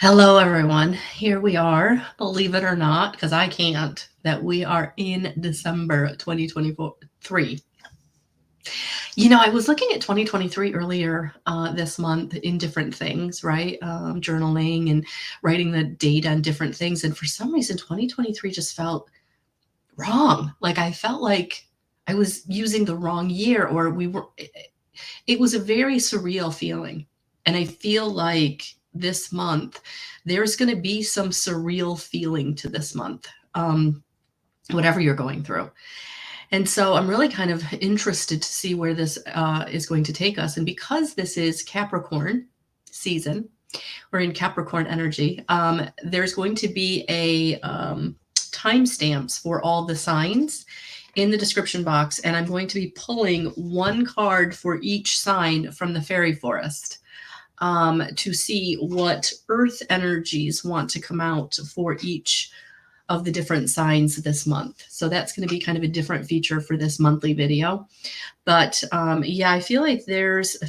Hello, everyone. Here we are, believe it or not, because I can't, that we are in December 2023. I was looking at 2023 earlier this month in different things, right? Journaling and writing the date on different things. And for some reason, 2023 just felt wrong. Like I felt like I was using the wrong year, or it was a very surreal feeling. And I feel like this month, there's going to be some surreal feeling to this month, whatever you're going through. And so I'm really kind of interested to see where this is going to take us. And because this is Capricorn season, we're in Capricorn energy, there's going to be a timestamps for all the signs in the description box, and I'm going to be pulling one card for each sign from the fairy forest to see what earth energies want to come out for each of the different signs this month. So that's going to be kind of a different feature for this monthly video. But yeah, I feel like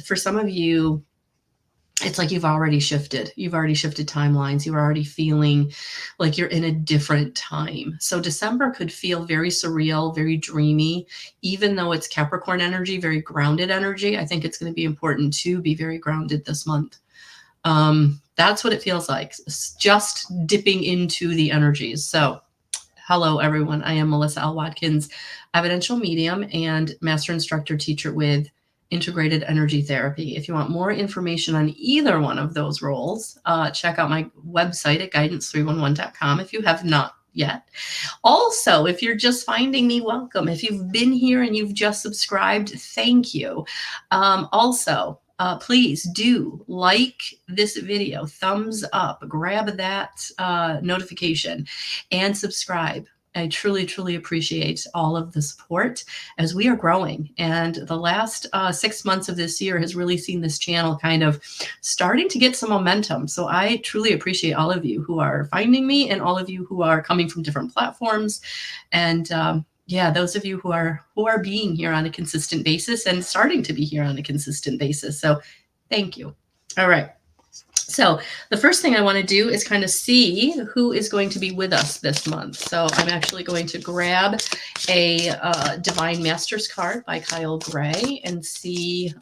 for some of you, it's like you've already shifted timelines. You're already feeling like you're in a different time. So December could feel very surreal, very dreamy, even though it's Capricorn energy, very grounded energy. I think it's going to be important to be very grounded this month. That's what it feels like, just dipping into the energies. So hello, everyone. I am Melissa L. Watkins, evidential medium and master instructor teacher with integrated energy therapy. If you want more information on either one of those roles, check out my website at guidance311.com if you have not yet. Also, if you're just finding me, welcome. If you've been here and you've just subscribed, thank you. Please do like this video, thumbs up, grab that notification, and subscribe. I truly, truly appreciate all of the support as we are growing. And the last 6 months of this year has really seen this channel kind of starting to get some momentum. So I truly appreciate all of you who are finding me and all of you who are coming from different platforms. And yeah, those of you who are being here on a consistent basis and starting to be here on a consistent basis. So thank you. All right. So the first thing I want to do is kind of see who is going to be with us this month. So I'm actually going to grab a Divine Masters card by Kyle Gray and see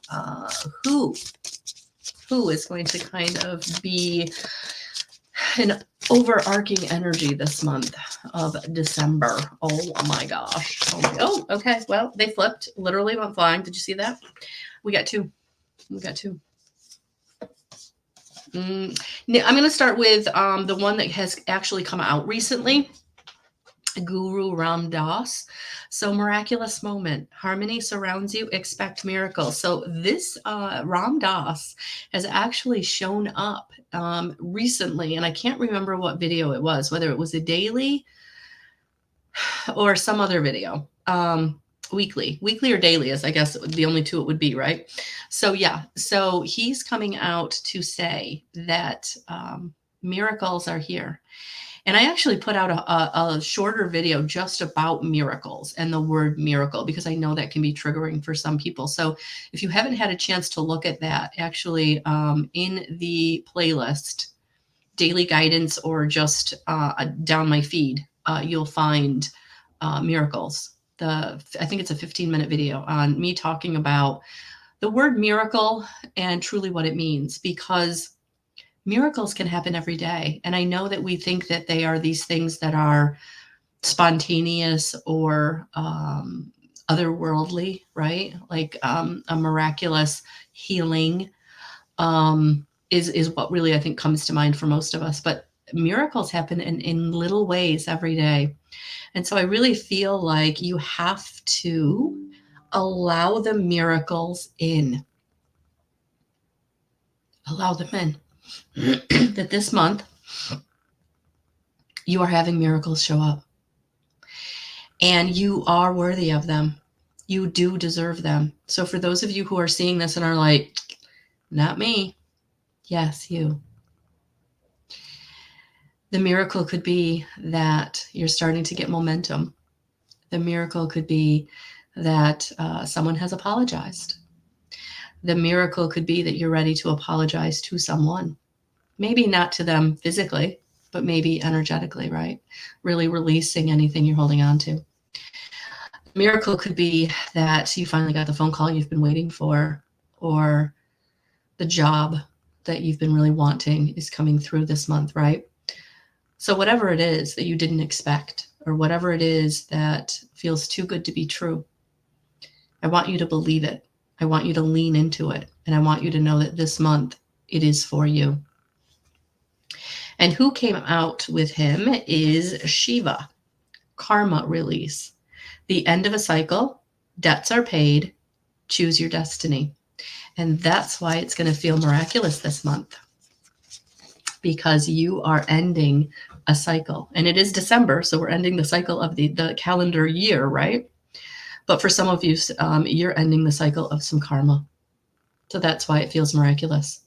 who is going to kind of be an overarching energy this month of December. Oh my gosh. Oh, okay. Well, they flipped, literally went flying. Did you see that? We got two. I'm going to start with the one that has actually come out recently, Guru Ram Dass. So miraculous moment, harmony surrounds you, expect miracles. So this Ram Dass has actually shown up recently, and I can't remember what video it was, whether it was a daily or some other video. Weekly or daily is, I guess, the only two it would be, right? So yeah, so he's coming out to say that miracles are here. And I actually put out a shorter video just about miracles and the word miracle, because I know that can be triggering for some people. So if you haven't had a chance to look at that, actually in the playlist, daily guidance, or just down my feed, you'll find miracles. I think it's a 15-minute video on me talking about the word miracle and truly what it means, because miracles can happen every day. And I know that we think that they are these things that are spontaneous or otherworldly, right? Like a miraculous healing is what really I think comes to mind for most of us. But miracles happen in little ways every day. And so I really feel like you have to allow the miracles in. Allow them in. That this month, you are having miracles show up. And you are worthy of them. You do deserve them. So for those of you who are seeing this and are like, not me. Yes, you. The miracle could be that you're starting to get momentum. The miracle could be that someone has apologized. The miracle could be that you're ready to apologize to someone. Maybe not to them physically, but maybe energetically, right? Really releasing anything you're holding on to. Miracle could be that you finally got the phone call you've been waiting for, or the job that you've been really wanting is coming through this month, right? So whatever it is that you didn't expect, or whatever it is that feels too good to be true, I want you to believe it. I want you to lean into it. And I want you to know that this month it is for you. And who came out with him is Shiva, karma release. The end of a cycle, debts are paid, choose your destiny. And that's why it's going to feel miraculous this month, because you are ending a cycle. And it is December, so we're ending the cycle of the calendar year, right? But for some of you, you're ending the cycle of some karma. So that's why it feels miraculous.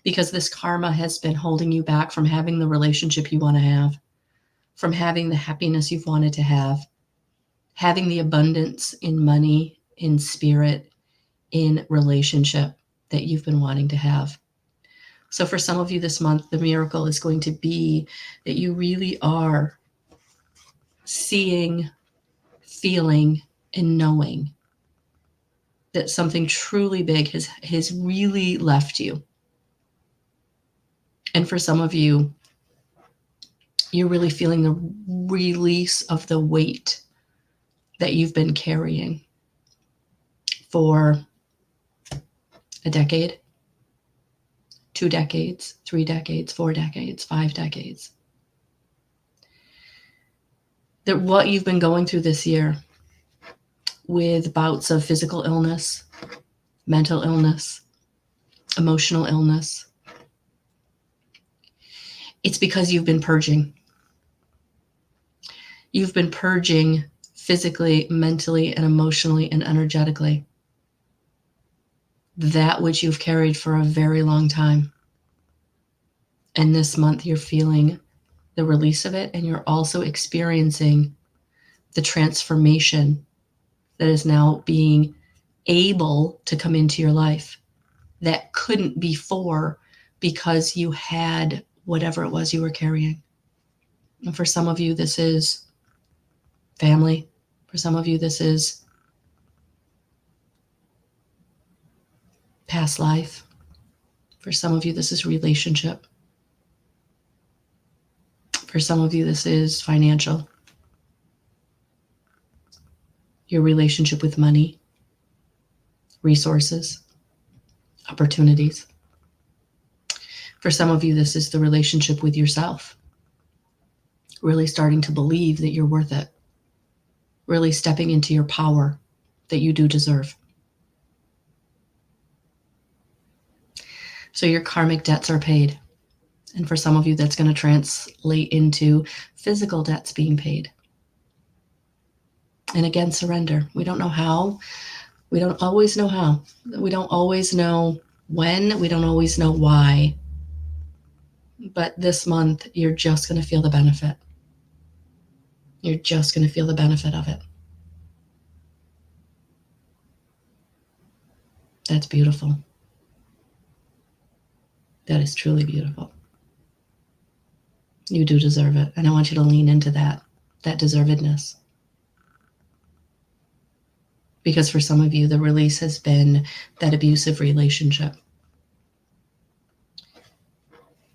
Because this karma has been holding you back from having the relationship you want to have, from having the happiness you've wanted to have, having the abundance in money, in spirit, in relationship that you've been wanting to have. So for some of you this month, the miracle is going to be that you really are seeing, feeling, and knowing that something truly big has really left you. And for some of you, you're really feeling the release of the weight that you've been carrying for a decade, 2 decades, 3 decades, 4 decades, 5 decades. That what you've been going through this year with bouts of physical illness, mental illness, emotional illness, it's because you've been purging. You've been purging physically, mentally, and emotionally and energetically that which you've carried for a very long time. And this month you're feeling the release of it, and you're also experiencing the transformation that is now being able to come into your life that couldn't before because you had whatever it was you were carrying. And for some of you, this is family. For some of you, this is past life. For some of you, this is relationship. For some of you, this is financial. Your relationship with money, resources, opportunities. For some of you, this is the relationship with yourself. Really starting to believe that you're worth it. Really stepping into your power that you do deserve. So your karmic debts are paid. And for some of you, that's going to translate into physical debts being paid. And again, surrender. We don't know how. We don't always know how. We don't always know when. We don't always know why. But this month, you're just going to feel the benefit. You're just going to feel the benefit of it. That's beautiful. That is truly beautiful. You do deserve it. And I want you to lean into that deservedness. Because for some of you, the release has been that abusive relationship.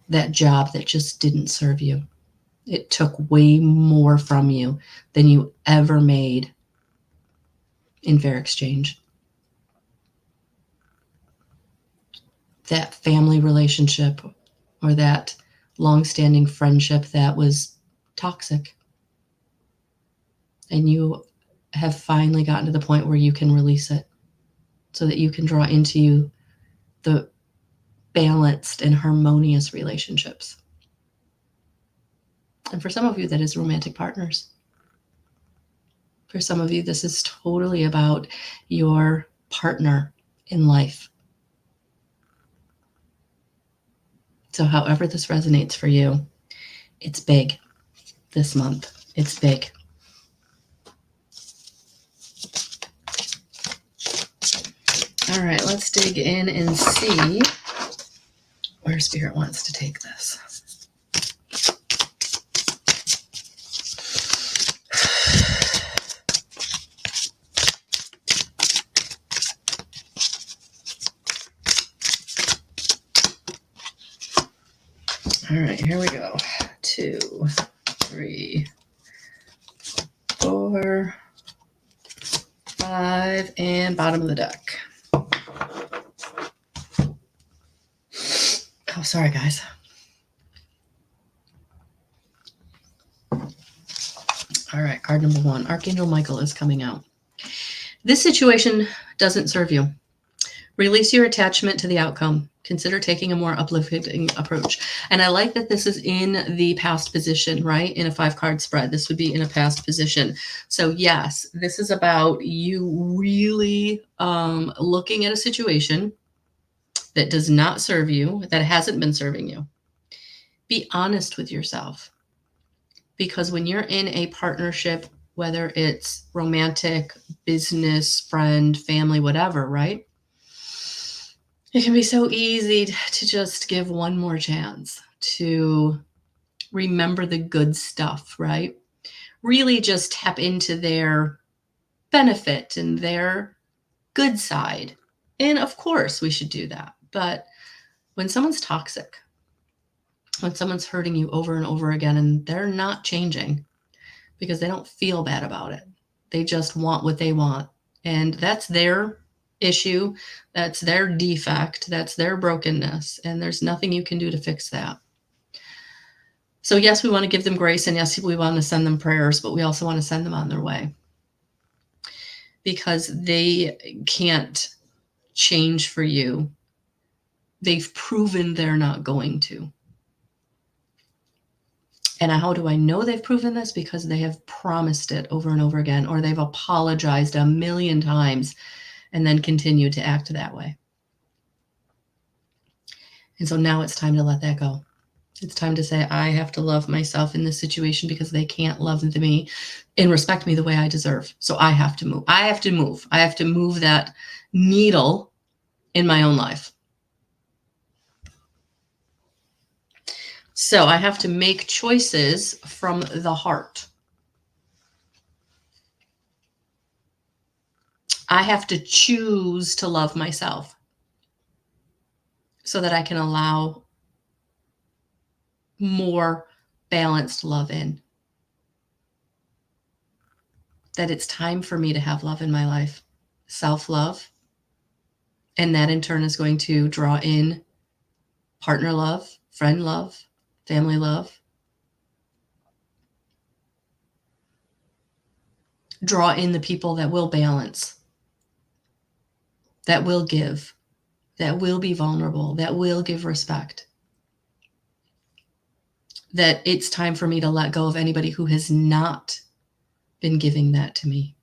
That job that just didn't serve you. It took way more from you than you ever made in fair exchange. That family relationship or that long-standing friendship that was toxic. And you have finally gotten to the point where you can release it so that you can draw into you the balanced and harmonious relationships. And for some of you, that is romantic partners. For some of you, this is totally about your partner in life. So however this resonates for you, it's big this month. It's big. All right, let's dig in and see where Spirit wants to take this. All right, here we go. 2, 3, 4, 5, and bottom of the deck. Oh, sorry, guys. All right, card number 1. Archangel Michael is coming out. This situation doesn't serve you. Release your attachment to the outcome. Consider taking a more uplifting approach. And I like that this is in the past position, right? In a 5-card spread, this would be in a past position. So yes, this is about you really looking at a situation that does not serve you, that hasn't been serving you. Be honest with yourself. Because when you're in a partnership, whether it's romantic, business, friend, family, whatever, right? It can be so easy to just give one more chance, to remember the good stuff, right? Really just tap into their benefit and their good side. And of course, we should do that. But when someone's toxic, when someone's hurting you over and over again, and they're not changing because they don't feel bad about it, they just want what they want. And that's their issue, that's their defect, that's their brokenness, and there's nothing you can do to fix that. So yes, we want to give them grace, and yes, we want to send them prayers, but we also want to send them on their way because they can't change for you. They've proven they're not going to. And how do I know they've proven this? Because they have promised it over and over again, or they've apologized a million times and then continue to act that way. And so now it's time to let that go. It's time to say, I have to love myself in this situation because they can't love me and respect me the way I deserve. So I have to move. I have to move. I have to move that needle in my own life. So I have to make choices from the heart. I have to choose to love myself so that I can allow more balanced love in. That it's time for me to have love in my life, self-love. And that in turn is going to draw in partner love, friend love, family love. Draw in the people that will balance, that will give, that will be vulnerable, that will give respect. That it's time for me to let go of anybody who has not been giving that to me,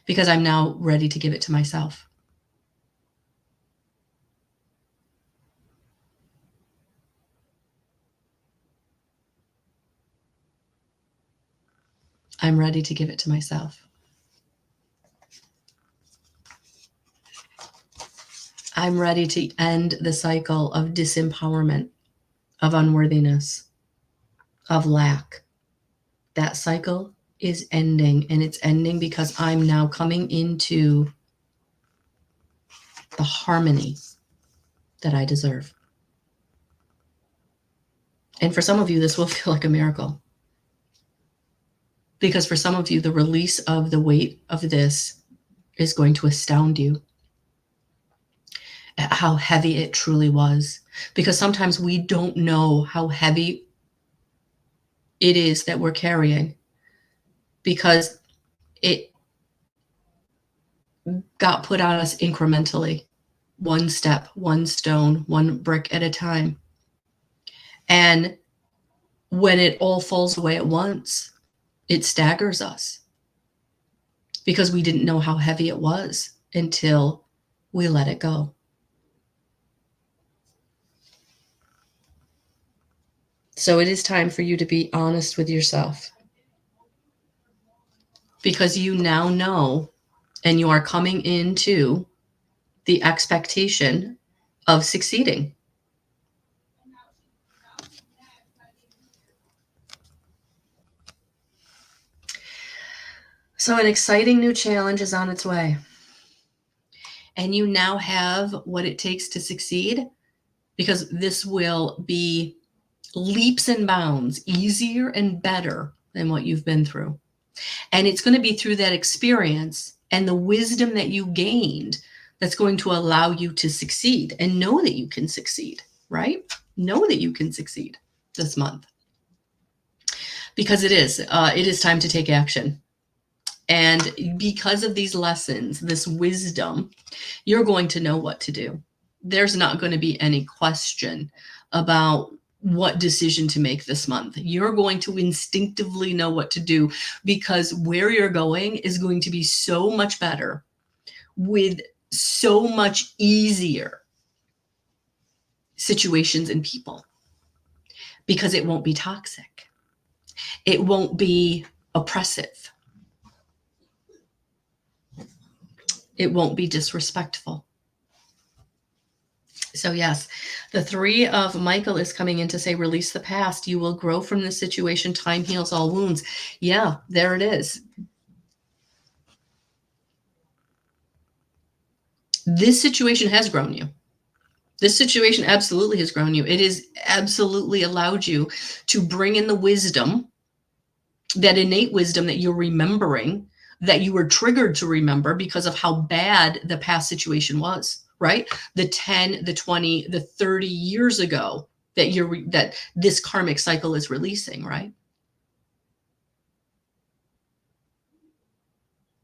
because I'm now ready to give it to myself. I'm ready to give it to myself. I'm ready to end the cycle of disempowerment, of unworthiness, of lack. That cycle is ending, and it's ending because I'm now coming into the harmony that I deserve. And for some of you, this will feel like a miracle. Because for some of you, the release of the weight of this is going to astound you at how heavy it truly was. Because sometimes we don't know how heavy it is that we're carrying, because it got put on us incrementally, one step, one stone, one brick at a time. And when it all falls away at once, it staggers us because we didn't know how heavy it was until we let it go. So it is time for you to be honest with yourself, because you now know, and you are coming into the expectation of succeeding. So an exciting new challenge is on its way. And you now have what it takes to succeed, because this will be leaps and bounds easier and better than what you've been through. And it's going to be through that experience and the wisdom that you gained that's going to allow you to succeed and know that you can succeed, right? Know that you can succeed this month. Because it is time to take action. And because of these lessons, this wisdom, you're going to know what to do. There's not going to be any question about what decision to make this month. You're going to instinctively know what to do, because where you're going is going to be so much better, with so much easier situations and people, because it won't be toxic. It won't be oppressive. It won't be disrespectful. So yes, the 3 of Michael is coming in to say, release the past. You will grow from this situation. Time heals all wounds. Yeah, there it is. This situation has grown you. This situation absolutely has grown you. It has absolutely allowed you to bring in the wisdom, that innate wisdom that you're remembering, that you were triggered to remember because of how bad the past situation was, right? The 10, the 20, the 30 years ago that this karmic cycle is releasing, right?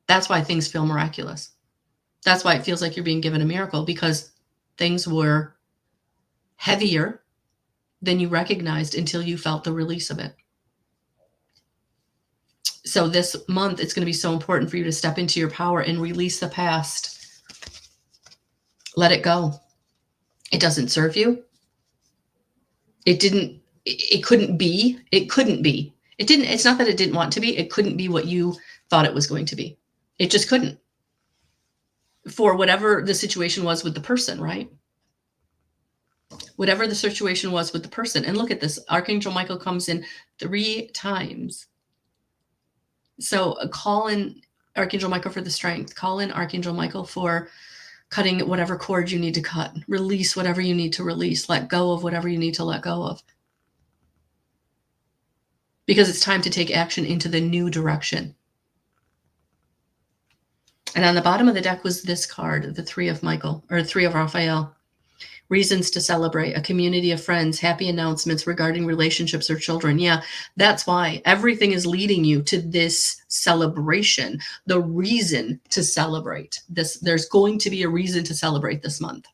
That's why things feel miraculous. That's why it feels like you're being given a miracle, because things were heavier than you recognized until you felt the release of it. So this month, it's going to be so important for you to step into your power and release the past. Let it go. It doesn't serve you. It couldn't be. It's not that it didn't want to be. It couldn't be what you thought it was going to be. It just couldn't. For whatever the situation was with the person, right? Whatever the situation was with the person. And look at this. Archangel Michael comes in 3 times. So call in Archangel Michael for the strength. Call in Archangel Michael for cutting whatever cord you need to cut. Release whatever you need to release. Let go of whatever you need to let go of. Because it's time to take action into the new direction. And on the bottom of the deck was this card, the 3 of Michael, or 3 of Raphael. Reasons to celebrate, a community of friends, happy announcements regarding relationships or children. Yeah, that's why everything is leading you to this celebration, the reason to celebrate this. There's going to be a reason to celebrate this month.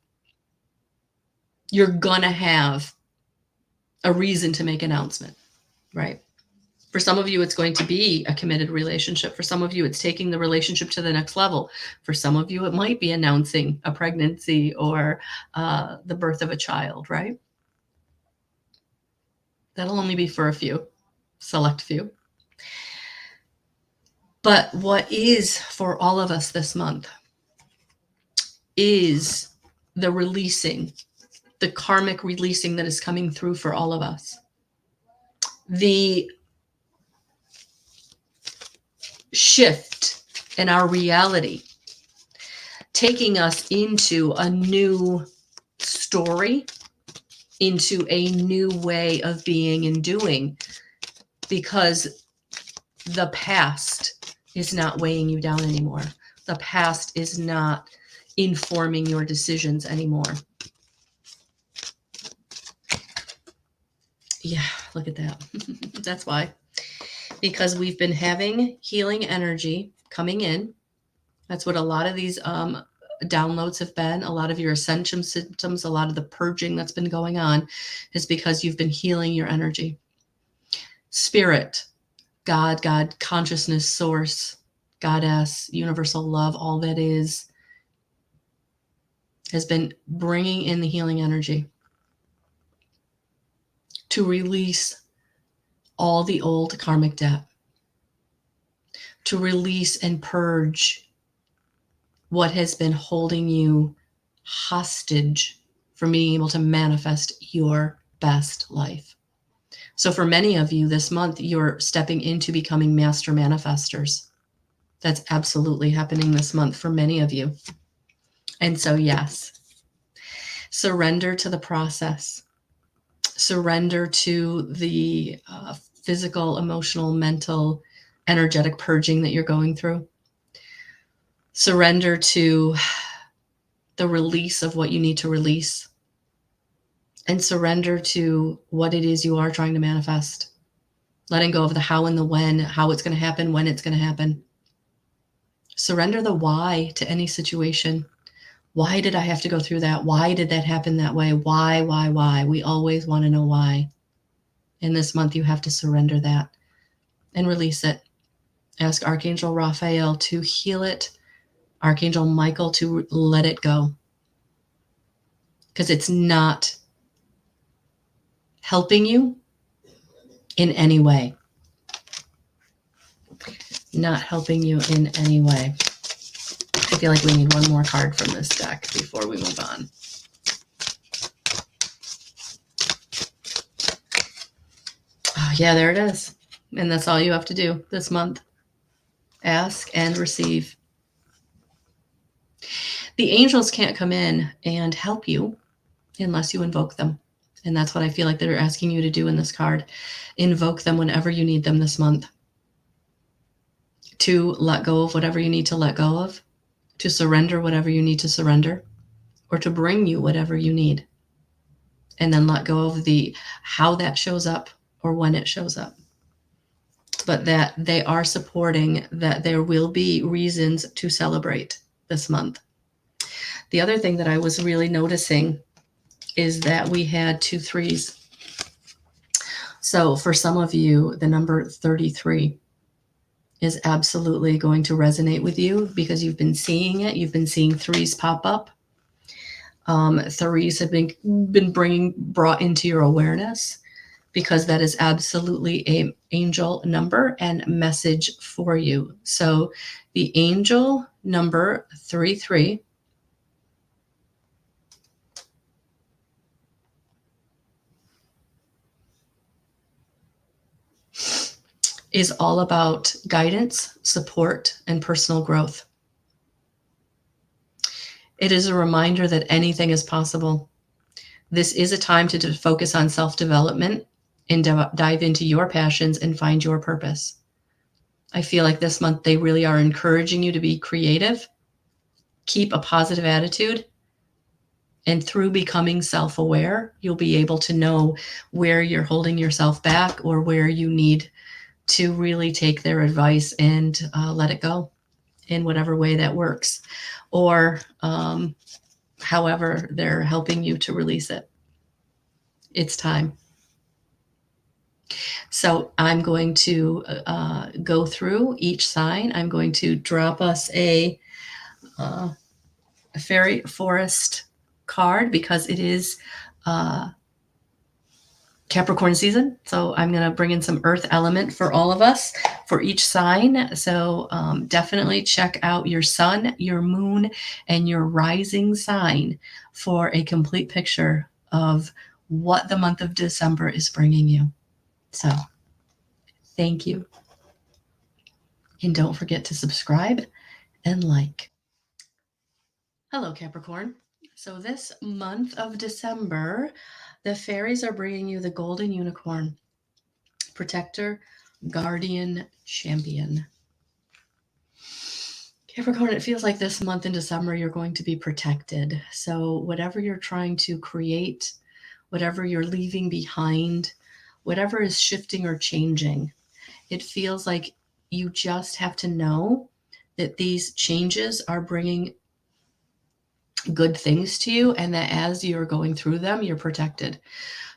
You're going to have a reason to make an announcement, right? For some of you, it's going to be a committed relationship. For some of you, it's taking the relationship to the next level. For some of you, it might be announcing a pregnancy or the birth of a child, right? That'll only be for a few, select few. But what is for all of us this month is the releasing, the karmic releasing that is coming through for all of us. The shift in our reality, taking us into a new story, into a new way of being and doing, because the past is not weighing you down anymore. The past is not informing your decisions anymore. Yeah, look at that. That's why. Because we've been having healing energy coming in. That's what a lot of these downloads have been. A lot of your ascension symptoms, a lot of the purging that's been going on is because you've been healing your energy. Spirit, God, consciousness, source, goddess, universal love, all that is, has been bringing in the healing energy to release all the old karmic debt, to release and purge what has been holding you hostage from being able to manifest your best life. So for many of you this month, you're stepping into becoming master manifestors. That's absolutely happening this month for many of you. And so, yes, surrender to the process. Surrender to the physical, emotional, mental, energetic purging that you're going through. Surrender to the release of what you need to release. And surrender to what it is you are trying to manifest. Letting go of the how and the when, how it's going to happen, when it's going to happen. Surrender the why to any situation. Why did I have to go through that? Why did that happen that way? Why? We always want to know why. In this month, you have to surrender that and release it. Ask Archangel Raphael to heal it. Archangel Michael to let it go. Because it's not helping you in any way. Not helping you in any way. I feel like we need one more card from this deck before we move on. Oh, yeah, there it is. And that's all you have to do this month. Ask and receive. The angels can't come in and help you unless you invoke them. And that's what I feel like they're asking you to do in this card. Invoke them whenever you need them this month. To let go of whatever you need to let go of. To surrender whatever you need to surrender. Or to bring you whatever you need. And then let go of the how that shows up or when it shows up. But that they are supporting that there will be reasons to celebrate this month. The other thing that I was really noticing is that we had 2 3s. So for some of you, the number 33 is absolutely going to resonate with you because you've been seeing it. You've been seeing 3s pop up. 3s have been brought into your awareness because that is absolutely an angel number and message for you. So the angel number 33 is all about guidance, support, and personal growth. It is a reminder that anything is possible. This is a time to focus on self-development and dive into your passions and find your purpose. I feel like this month they really are encouraging you to be creative, keep a positive attitude, and through becoming self-aware, you'll be able to know where you're holding yourself back or where you need to really take their advice and let it go in whatever way that works, or however they're helping you to release it. It's time. So I'm going to go through each sign. I'm going to drop us a fairy forest card because it is Capricorn season. So I'm going to bring in some earth element for all of us for each sign. So definitely check out your sun, your moon, and your rising sign for a complete picture of what the month of December is bringing you. So thank you. And don't forget to subscribe and like. Hello, Capricorn. So this month of December, the fairies are bringing you the golden unicorn, protector, guardian, champion. Capricorn, it feels like this month in December, you're going to be protected. So whatever you're trying to create, whatever you're leaving behind, whatever is shifting or changing, it feels like you just have to know that these changes are bringing good things to you and that as you're going through them, you're protected.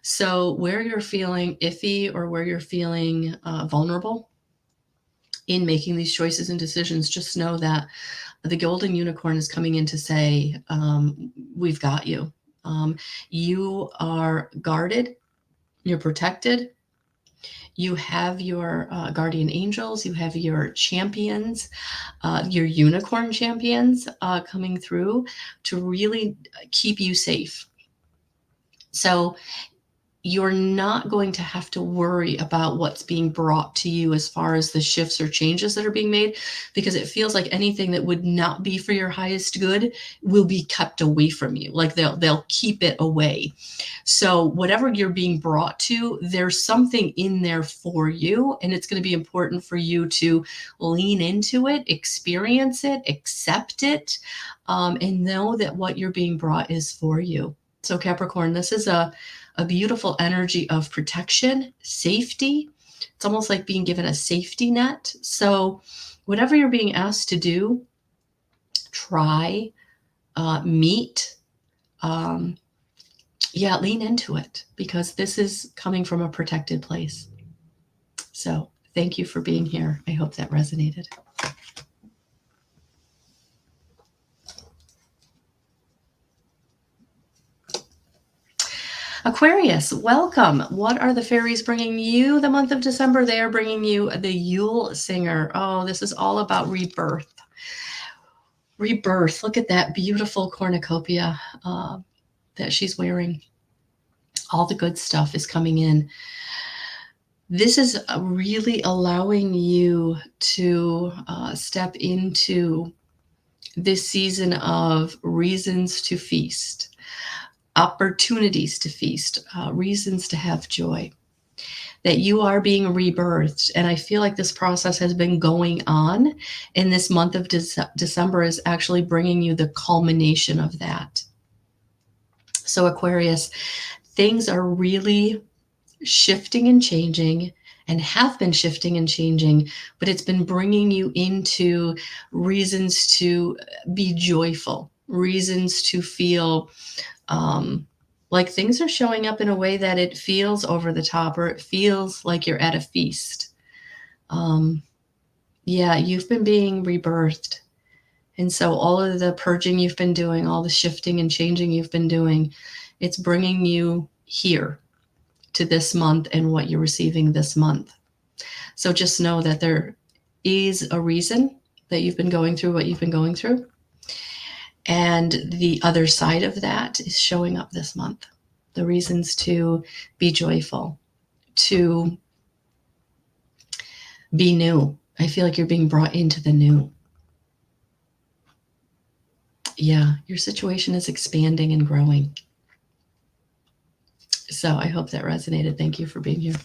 So where you're feeling iffy or where you're feeling vulnerable in making these choices and decisions, just know that the golden unicorn is coming in to say, we've got you. You are guarded, you're protected. You have your guardian angels, you have your champions, your unicorn champions coming through to really keep you safe. So you're not going to have to worry about what's being brought to you as far as the shifts or changes that are being made, because it feels like anything that would not be for your highest good will be kept away from you. Like they'll keep it away. So whatever you're being brought to, there's something in there for you, and it's going to be important for you to lean into it, experience it, accept it, and know that what you're being brought is for you. So Capricorn, this is a beautiful energy of protection, safety. It's almost like being given a safety net. So whatever you're being asked to do, try, meet, lean into it, because this is coming from a protected place. So thank you for being here. I hope that resonated. Aquarius, welcome. What are the fairies bringing you the month of December? They are bringing you the Yule Singer. Oh, this is all about rebirth. Rebirth. Look at that beautiful cornucopia that she's wearing. All the good stuff is coming in. This is really allowing you to step into this season of reasons to feast, opportunities to feast, reasons to have joy, that you are being rebirthed. And I feel like this process has been going on, and this month of December is actually bringing you the culmination of that. So Aquarius, things are really shifting and changing, and have been shifting and changing, but it's been bringing you into reasons to be joyful, reasons to feel like things are showing up in a way that it feels over the top, or it feels like you're at a feast. You've been being rebirthed. And so all of the purging you've been doing, all the shifting and changing you've been doing, it's bringing you here to this month and what you're receiving this month. So just know that there is a reason that you've been going through what you've been going through. And the other side of that is showing up this month. The reasons to be joyful, to be new. I feel like you're being brought into the new. Yeah, your situation is expanding and growing. So I hope that resonated. Thank you for being here.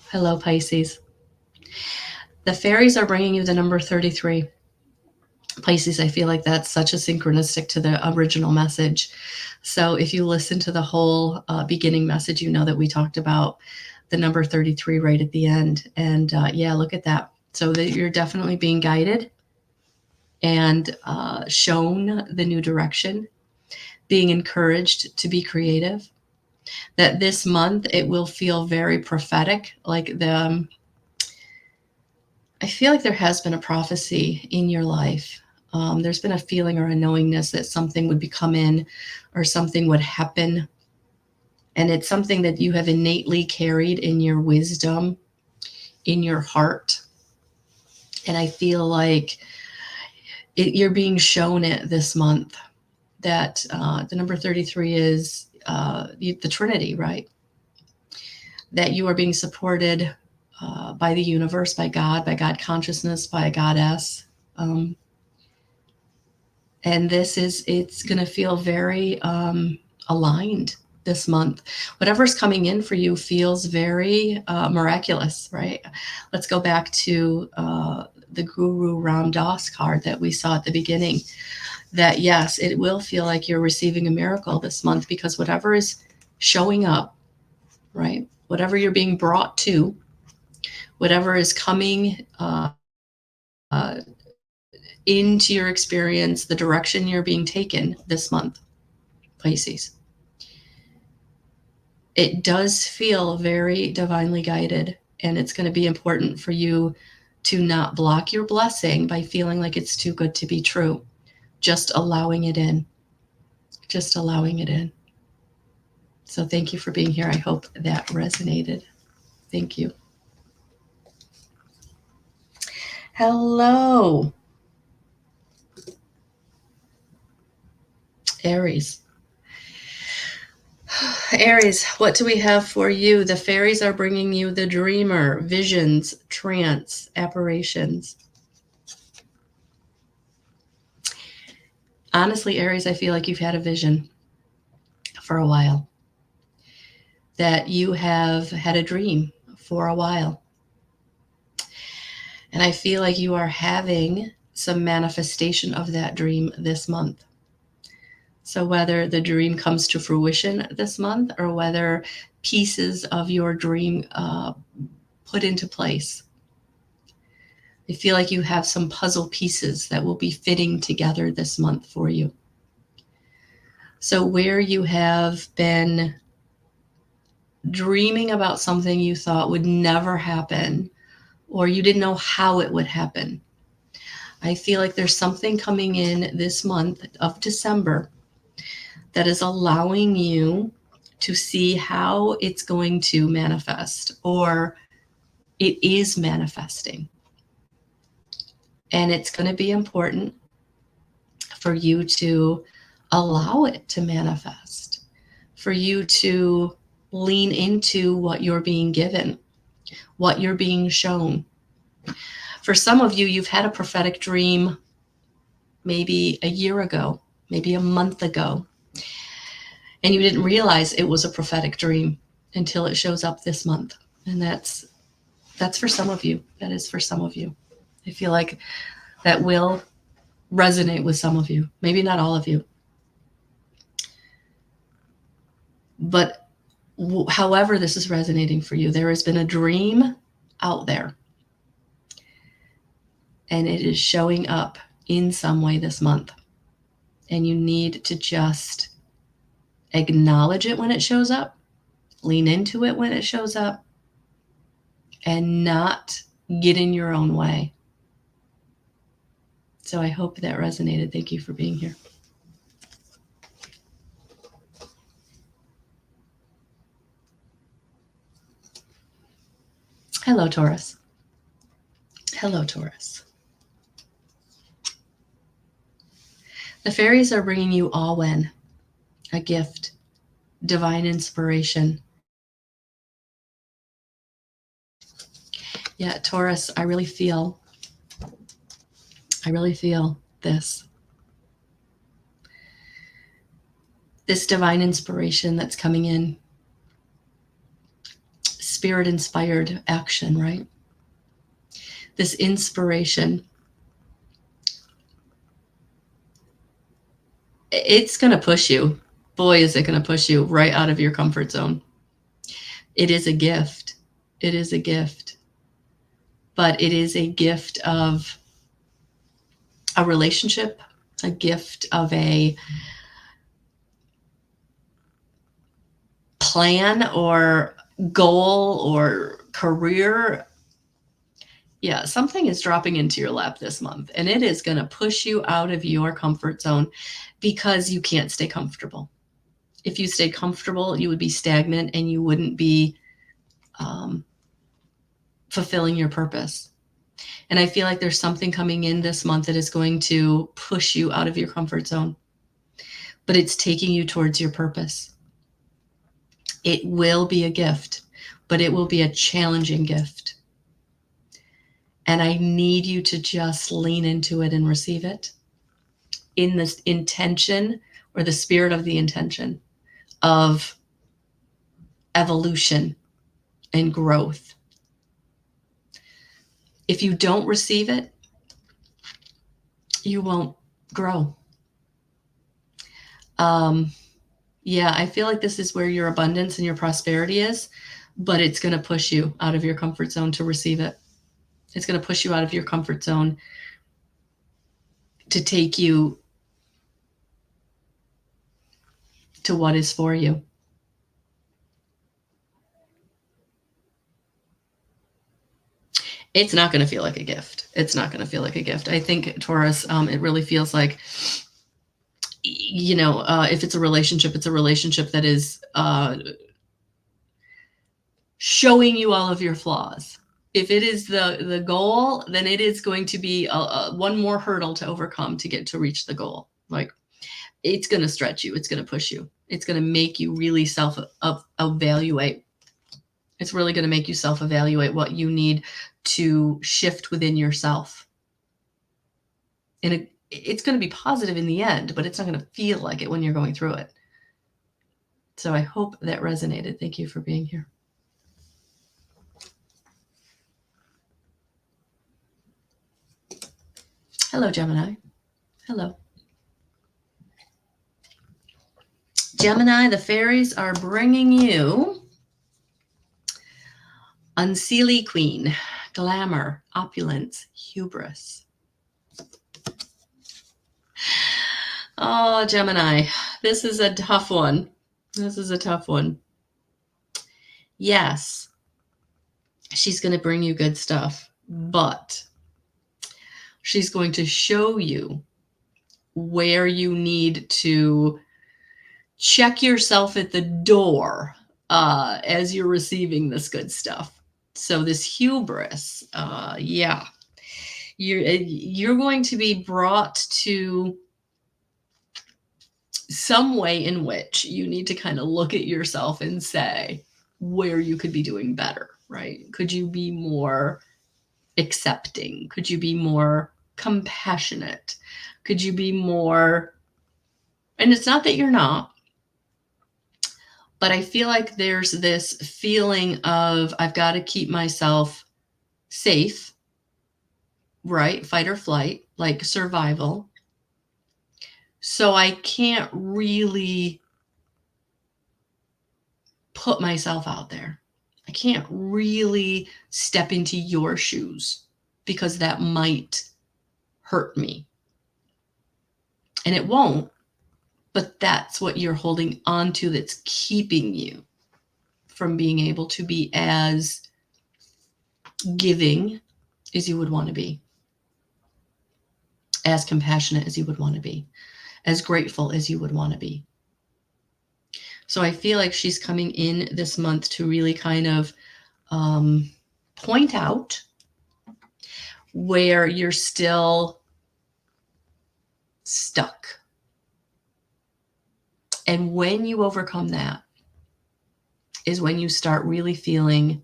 Hello, Pisces. The fairies are bringing you the number 33. Pisces, I feel like that's such a synchronistic to the original message. So if you listen to the whole beginning message, you know that we talked about the number 33 right at the end. And look at that. So that you're definitely being guided and shown the new direction, being encouraged to be creative. That this month it will feel very prophetic, like I feel like there has been a prophecy in your life. There's been a feeling or a knowingness that something would come in, or something would happen. And it's something that you have innately carried in your wisdom, in your heart. And I feel like you're being shown it this month, that the number 33 is the Trinity, right? That you are being supported by the universe, by God consciousness, by a goddess. And it's going to feel very aligned this month. Whatever's coming in for you feels very miraculous, right? Let's go back to the Guru Ram Dass card that we saw at the beginning. That yes, it will feel like you're receiving a miracle this month, because whatever is showing up, right? Whatever you're being brought to, whatever is coming into your experience, the direction you're being taken this month, Pisces, it does feel very divinely guided. And it's going to be important for you to not block your blessing by feeling like it's too good to be true. Just allowing it in. Just allowing it in. So thank you for being here. I hope that resonated. Thank you. Hello, Aries. Aries, what do we have for you? The fairies are bringing you the dreamer, visions, trance, apparitions. Honestly, Aries, I feel like you've had a vision for a while, that you have had a dream for a while. And I feel like you are having some manifestation of that dream this month. So whether the dream comes to fruition this month or whether pieces of your dream put into place, I feel like you have some puzzle pieces that will be fitting together this month for you. So where you have been dreaming about something you thought would never happen, or you didn't know how it would happen, I feel like there's something coming in this month of December that is allowing you to see how it's going to manifest, or it is manifesting. And it's going to be important for you to allow it to manifest, for you to lean into what you're being given, what you're being shown. For some of you, you've had a prophetic dream maybe a year ago, maybe a month ago, and you didn't realize it was a prophetic dream until it shows up this month. And that's for some of you. That is for some of you. I feel like that will resonate with some of you, maybe not all of you. But however this is resonating for you, there has been a dream out there, and it is showing up in some way this month. And you need to just acknowledge it when it shows up, lean into it when it shows up, and not get in your own way. So I hope that resonated. Thank you for being here. Hello, Taurus. Hello, Taurus. The fairies are bringing you Awen, a gift, divine inspiration. Yeah, Taurus, I really feel this divine inspiration that's coming in, spirit inspired action, right? This inspiration, it's going to push you. Boy, is it going to push you right out of your comfort zone. It is a gift. It is a gift. But it is a gift of a relationship, a gift of a plan or goal or career. Yeah, something is dropping into your lap this month, and it is going to push you out of your comfort zone because you can't stay comfortable. If you stayed comfortable, you would be stagnant and you wouldn't be fulfilling your purpose. And I feel like there's something coming in this month that is going to push you out of your comfort zone, but it's taking you towards your purpose. It will be a gift, but it will be a challenging gift. And I need you to just lean into it and receive it in this intention, or the spirit of the intention of evolution and growth. If you don't receive it, you won't grow. Yeah, I feel like this is where your abundance and your prosperity is, but it's going to push you out of your comfort zone to receive it. It's going to push you out of your comfort zone to take you to what is for you. It's not going to feel like a gift. It's not going to feel like a gift. I think, Taurus, it really feels like, if it's a relationship that is showing you all of your flaws. If it is the goal, then it is going to be one more hurdle to overcome to get to reach the goal. Like, it's going to stretch you. It's going to push you. It's going to make you really self-evaluate. It's really going to make you self-evaluate what you need to shift within yourself. And it's going to be positive in the end, but it's not going to feel like it when you're going through it. So I hope that resonated. Thank you for being here. Hello, Gemini. Hello. Gemini, the fairies are bringing you Unseelie Queen, glamour, opulence, hubris. Oh, Gemini, this is a tough one. This is a tough one. Yes, she's going to bring you good stuff, but she's going to show you where you need to check yourself at the door as you're receiving this good stuff. So this hubris, you're going to be brought to some way in which you need to kind of look at yourself and say where you could be doing better, right? Could you be more accepting? Could you be more compassionate? Could you be more, and it's not that you're not, but I feel like there's this feeling of I've got to keep myself safe, right? Fight or flight, like survival. So I can't really put myself out there. I can't really step into your shoes because that might hurt me. And it won't. But that's what you're holding on to that's keeping you from being able to be as giving as you would want to be, as compassionate as you would want to be, as grateful as you would want to be. So I feel like she's coming in this month to really kind of point out where you're still stuck. And when you overcome that is when you start really feeling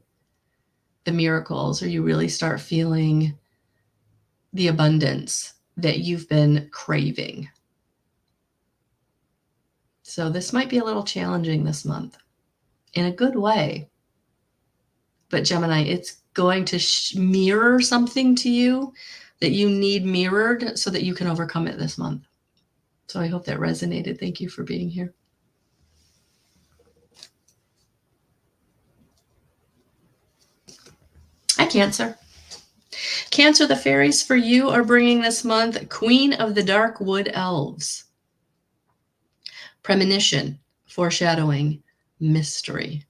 the miracles, or you really start feeling the abundance that you've been craving. So this might be a little challenging this month in a good way. But Gemini, it's going to mirror something to you that you need mirrored so that you can overcome it this month. So I hope that resonated. Thank you for being here. Hi, Cancer. Cancer, the fairies for you are bringing this month Queen of the Dark Wood Elves. Premonition, foreshadowing, mystery.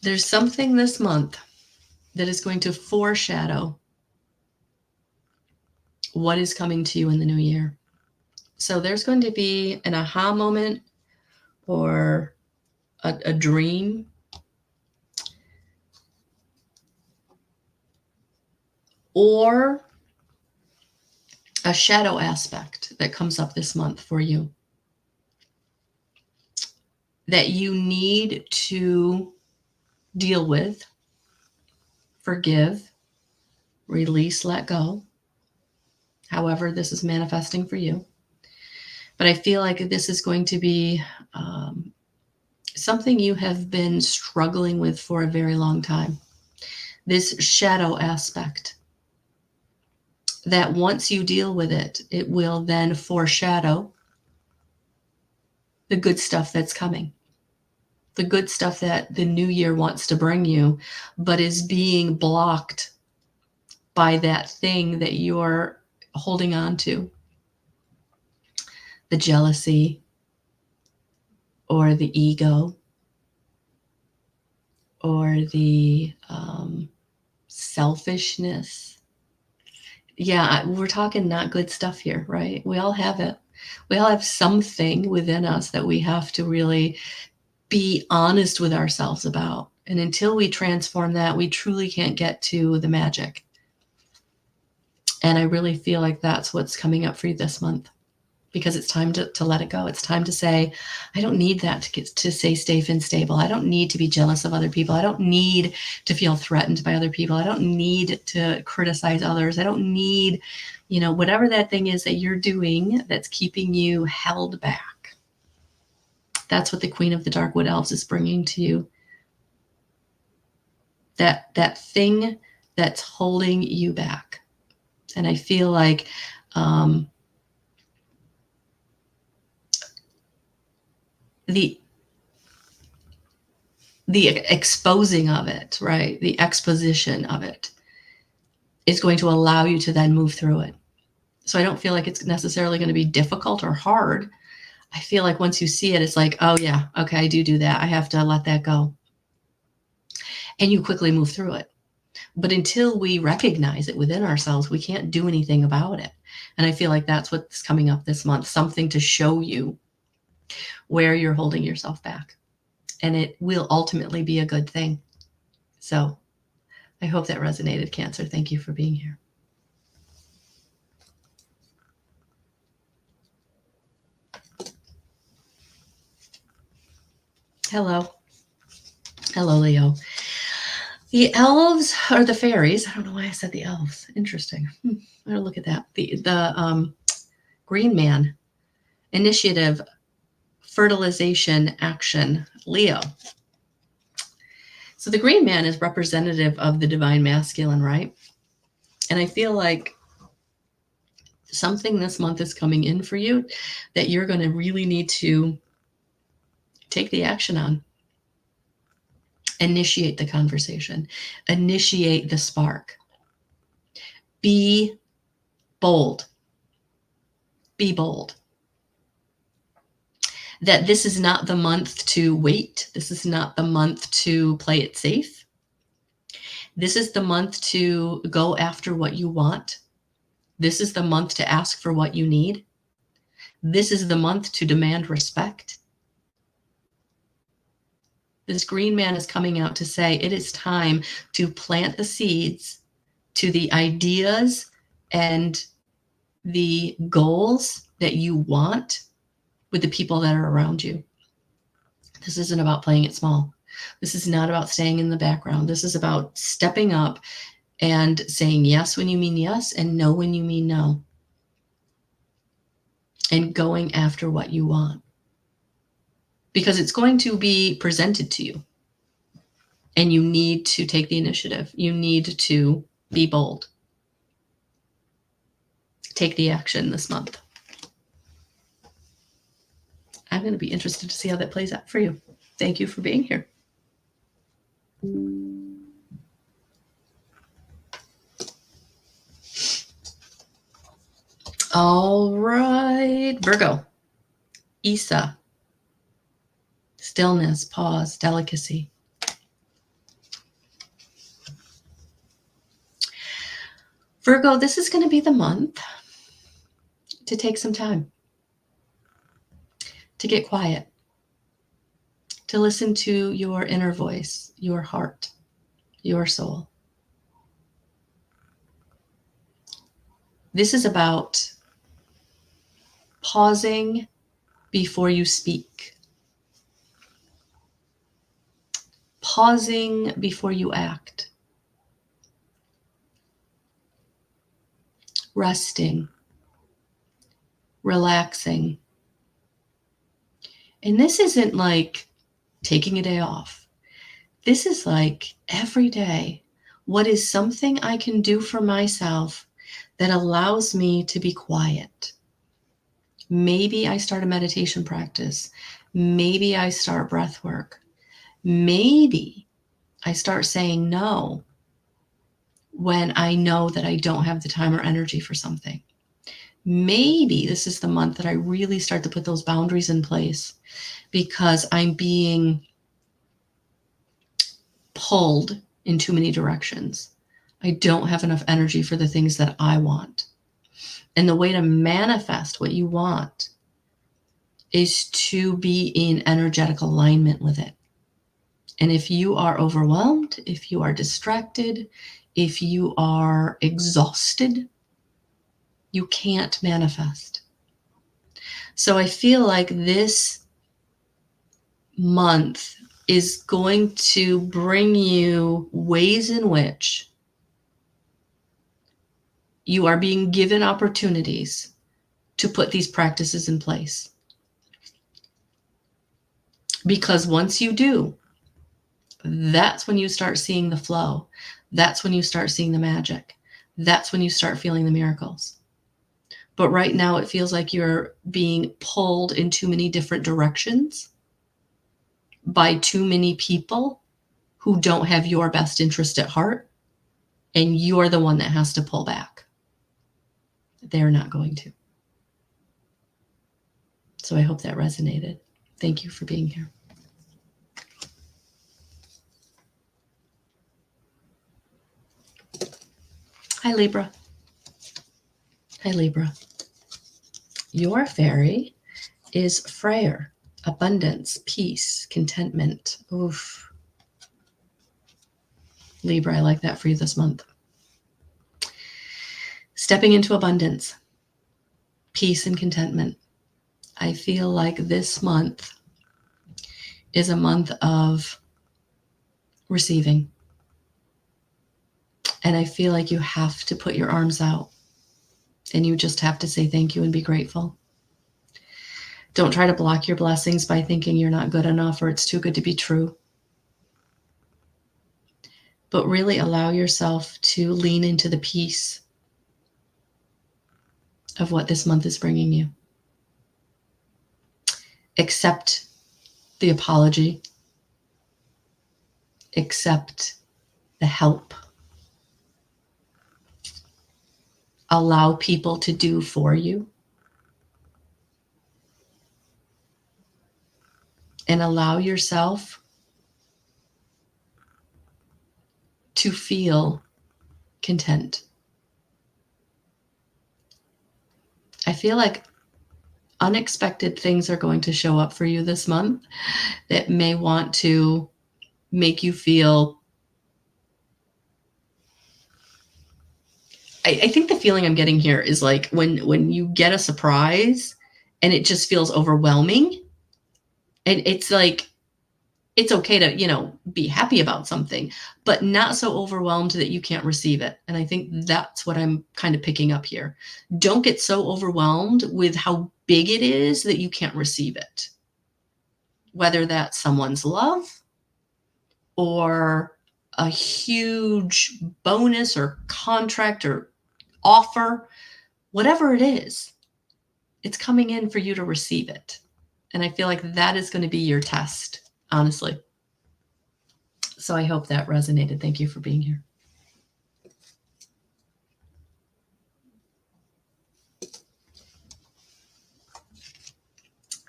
There's something this month that is going to foreshadow what is coming to you in the new year. So there's going to be an aha moment or a dream or a shadow aspect that comes up this month for you that you need to deal with, forgive, release, let go. However this is manifesting for you. But I feel like this is going to be something you have been struggling with for a very long time. This shadow aspect that once you deal with it, it will then foreshadow the good stuff that's coming. The good stuff that the new year wants to bring you, but is being blocked by that thing that you're holding on to. The jealousy or the ego or the selfishness. Yeah, we're talking not good stuff here, right? We all have it. We all have something within us that we have to really be honest with ourselves about And until we transform that, we truly can't get to the magic. And I really feel like that's what's coming up for you this month, because it's time to let it go. It's time to say, I don't need that to stay safe and stable. I don't need to be jealous of other people. I don't need to feel threatened by other people. I don't need to criticize others. I don't need, whatever that thing is that you're doing that's keeping you held back. That's what the Queen of the Darkwood Elves is bringing to you. That thing that's holding you back. And I feel like the exposing of it, right? The exposition of it is going to allow you to then move through it. So I don't feel like it's necessarily going to be difficult or hard. I feel like once you see it, it's like, oh yeah, okay, I do that. I have to let that go. And you quickly move through it. But until we recognize it within ourselves, we can't do anything about it. And I feel like that's what's coming up this month, something to show you where you're holding yourself back. And it will ultimately be a good thing. So I hope that resonated, Cancer. Thank you for being here. Hello. Hello, Leo. The elves or the fairies. I don't know why I said the elves. Interesting. I'm going to look at that. The Green Man, initiative, fertilization, action, Leo. So the Green Man is representative of the divine masculine, right? And I feel like something this month is coming in for you that you're going to really need to take the action on. Initiate the conversation. Initiate the spark. Be bold. Be bold. That this is not the month to wait. This is not the month to play it safe. This is the month to go after what you want. This is the month to ask for what you need. This is the month to demand respect. This Green Man is coming out to say it is time to plant the seeds to the ideas and the goals that you want with the people that are around you. This isn't about playing it small. This is not about staying in the background. This is about stepping up and saying yes when you mean yes and no when you mean no. And going after what you want. Because it's going to be presented to you. And you need to take the initiative. You need to be bold. Take the action this month. I'm going to be interested to see how that plays out for you. Thank you for being here. All right, Virgo. Isa. Stillness, pause, delicacy. Virgo, this is going to be the month to take some time, to get quiet, to listen to your inner voice, your heart, your soul. This is about pausing before you speak, pausing before you act, resting, relaxing. And this isn't like taking a day off. This is like every day, what is something I can do for myself that allows me to be quiet? Maybe I start a meditation practice. Maybe I start breath work. Maybe I start saying no when I know that I don't have the time or energy for something. Maybe this is the month that I really start to put those boundaries in place because I'm being pulled in too many directions. I don't have enough energy for the things that I want. And the way to manifest what you want is to be in energetic alignment with it. And if you are overwhelmed, if you are distracted, if you are exhausted, you can't manifest. So I feel like this month is going to bring you ways in which you are being given opportunities to put these practices in place. Because once you do, that's when you start seeing the flow. That's when you start seeing the magic. That's when you start feeling the miracles. But right now it feels like you're being pulled in too many different directions by too many people who don't have your best interest at heart. And you're the one that has to pull back. They're not going to. So I hope that resonated. Thank you for being here. Hi, Libra. Hi, Libra. Your fairy is Freyr, abundance, peace, contentment. Oof. Libra, I like that for you this month. Stepping into abundance, peace, and contentment. I feel like this month is a month of receiving. And I feel like you have to put your arms out and you just have to say thank you and be grateful. Don't try to block your blessings by thinking you're not good enough or it's too good to be true. But really allow yourself to lean into the peace of what this month is bringing you. Accept the apology. Accept the help. Allow people to do for you. And allow yourself to feel content. I feel like unexpected things are going to show up for you this month that may want to make you feel. I think the feeling I'm getting here is like when you get a surprise and it just feels overwhelming. And it's like, it's okay to, be happy about something, but not so overwhelmed that you can't receive it. And I think that's what I'm kind of picking up here. Don't get so overwhelmed with how big it is that you can't receive it. Whether that's someone's love or a huge bonus or contract or offer, whatever it is, it's coming in for you to receive it. And I feel like that is going to be your test, honestly. So I hope that resonated. Thank you for being here.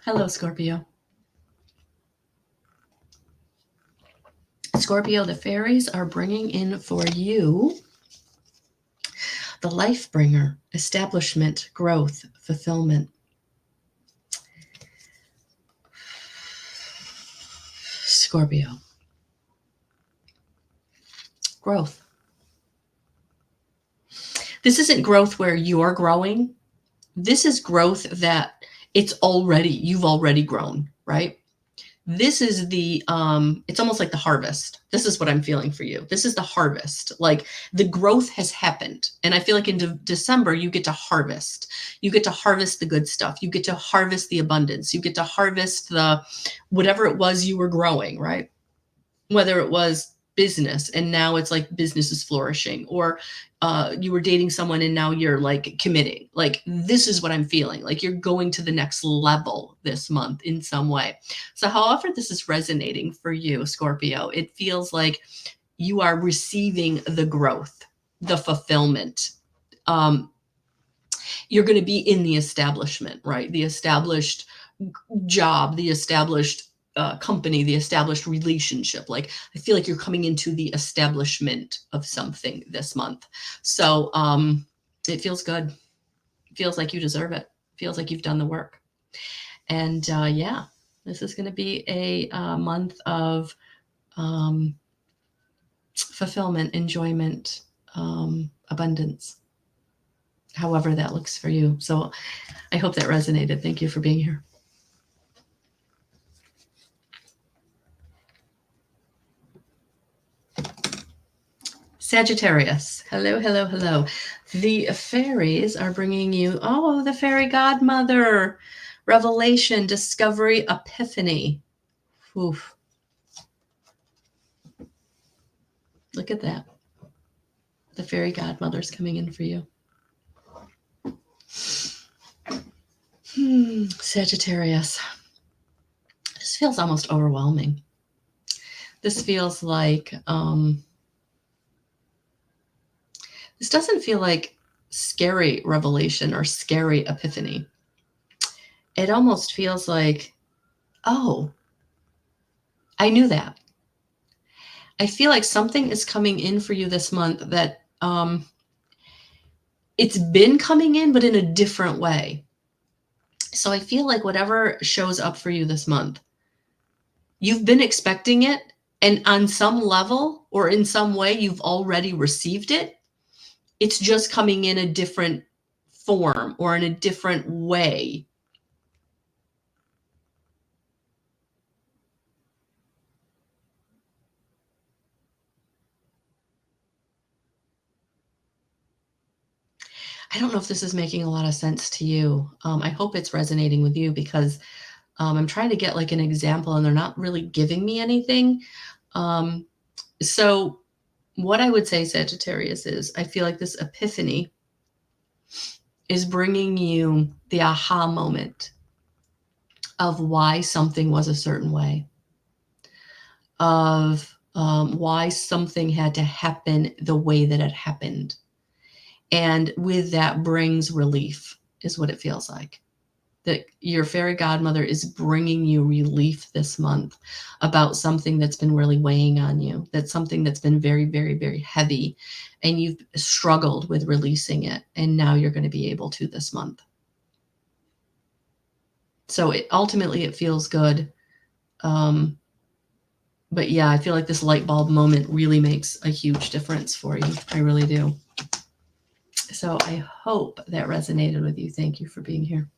Hello, Scorpio. Scorpio, the fairies are bringing in for you the life bringer, establishment, growth, fulfillment. Scorpio. Growth. This isn't growth where you're growing. This is growth that you've already grown, right? This is it's almost like the harvest. This is what I'm feeling for you. This is the harvest. Like the growth has happened. And I feel like in December, you get to harvest. You get to harvest the good stuff. You get to harvest the abundance. You get to harvest the whatever it was you were growing, right? Whether it was business and now it's like business is flourishing, or you were dating someone and now you're like committing. Like this is what I'm feeling. Like you're going to the next level this month in some way. So however this is resonating for you, Scorpio, it feels like you are receiving the growth, the fulfillment. You're going to be in the establishment, right? The established job, the established company, the established relationship. Like I feel like you're coming into the establishment of something this month. So it feels good. It feels like you deserve it. It feels like you've done the work. And this is going to be a month of fulfillment, enjoyment, abundance, however that looks for you. So I hope that resonated. Thank you for being here. Sagittarius. Hello, hello, hello. The fairies are bringing you, the fairy godmother, revelation, discovery, epiphany. Oof. Look at that. The fairy godmother's coming in for you. Sagittarius. This feels almost overwhelming. This feels like, this doesn't feel like scary revelation or scary epiphany. It almost feels like, oh, I knew that. I feel like something is coming in for you this month that it's been coming in, but in a different way. So I feel like whatever shows up for you this month, you've been expecting it, and on some level or in some way, you've already received it. It's just coming in a different form or in a different way. I don't know if this is making a lot of sense to you. I hope it's resonating with you because I'm trying to get like an example and they're not really giving me anything. So what I would say, Sagittarius, is I feel like this epiphany is bringing you the aha moment of why something was a certain way, of why something had to happen the way that it happened. And with that brings relief, is what it feels like. That your fairy godmother is bringing you relief this month about something that's been really weighing on you. That's something that's been very, very, very heavy, and you've struggled with releasing it. And now you're going to be able to this month. So ultimately it feels good. But yeah, I feel like this light bulb moment really makes a huge difference for you. I really do. So I hope that resonated with you. Thank you for being here.